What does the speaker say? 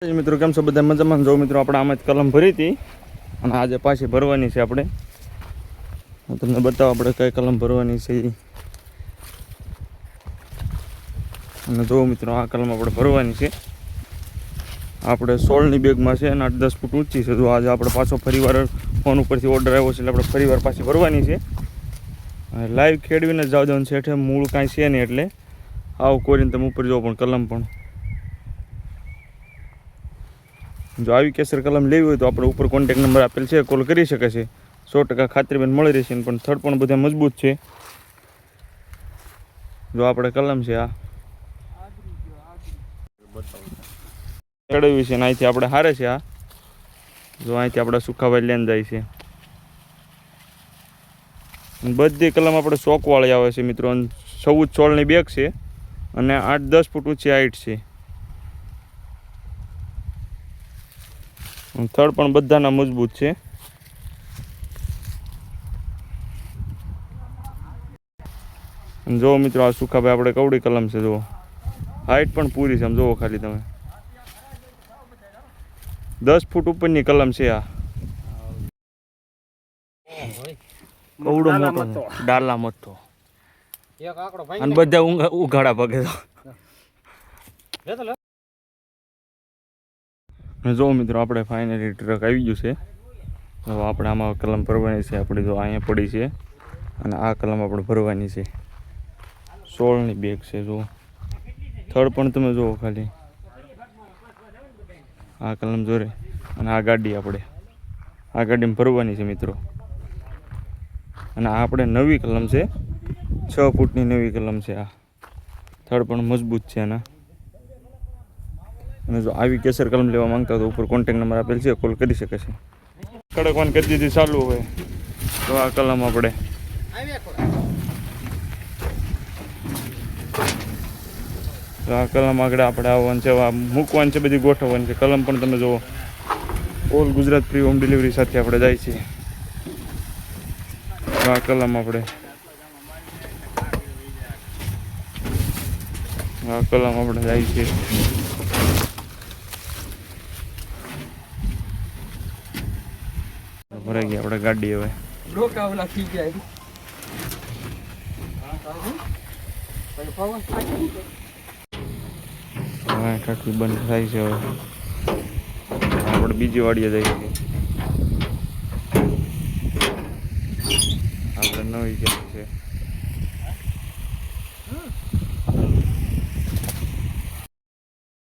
મિત્રો કેમ છો બધા મજામાં? જો મિત્રો આપણે આમાં જ કલમ ભરી હતી અને આજે પાછી ભરવાની છે. આપણે હું તમને બતાવું આપણે કઈ કલમ ભરવાની છે. અને જો મિત્રો આ કલમ આપણે ભરવાની છે. આપણે 16ની બેગમાં છે અને 8-10 ફૂટ ઊંચી છે. જો આજે આપણે પાછો ફરીવાર ફોન ઉપરથી ઓર્ડર આવ્યો છે એટલે આપણે ફરીવાર પાછી ભરવાની છે. લાઈવ ખેડવીને જ જવા દેવાનું છે. એટલે મૂળ કાંઈ છે નહીં એટલે આવું કોરીને તમે ઉપર જાઓ. પણ કલમ પણ જો આવી કેસર કલમ લેવી હોય તો આપણે ઉપર કોન્ટેક્ટ નંબર આપેલ છે, કોલ કરી શકે છે. 100% ખાતરીબેન મળી રહેશે. પણ થડ પણ બધા મજબૂત છે. જો આપણે કલમ છે આ ચડાવી છે ને અહીંથી આપણે હારે છે. આ જો અહીંથી આપણે સુખાભાઈ લેન જાય છે. બધી કલમ આપણે શોકવાળી આવે છે મિત્રો. 14-16ની બેગ છે અને 8-10 ફૂટ ઊંચી હાઈટ છે. થડ પણ બધાના મજબૂત છે. જો મિત્રો આ સુખાભાઈ આપણે કવડી કલમ છે. જુઓ હાઈટ પણ પૂરી છે. આમ જુઓ ખાલી તમે 10 ફૂટ ઉપરની કલમ છે. આ કવડો મોટો ડાલા મથો અને બધા ઉઘાડા પગે. જો મિત્રો આપણે ફાઇનલી ટ્રક આવી ગયું છે. હવે આપણે આમાં કલમ ભરવાની છે. આપણે જો અહીંયા પડી છે અને આ કલમ આપણે ભરવાની છે. 16ની બેગ છે. જો થડ પણ તમે જુઓ ખાલી આ કલમ જોરે. અને આ ગાડી આપણે આ ગાડીમાં ભરવાની છે મિત્રો. અને આ આપણે નવી કલમ છે. 6 ફૂટની નવી કલમ છે. આ થડ પણ મજબૂત છે આના. અને જો આવી કેસર કલમ લેવા માંગતા હોય તો ઉપર કોન્ટેક્ટ નંબર આપેલ છે, કોલ કરી શકે છે. કડકવાન કરી દીધી ચાલુ હોય તો આ કલમ આપણે આ કલમ આગળ આપણે આવવાનું છે. મૂકવાની છે, બધી ગોઠવવાની છે. કલમ પણ તમે જુઓ all Gujarat free home delivery સાથે આપણે જાય છે. આ કલમ આપણે જાય છે. ભરાઈ ગઈ આપણે ગાડી. હવે કાકી બંધ થાય છે. હવે આપણે બીજી વાડીએ જઈએ છીએ. આપણે નવી કેમ છે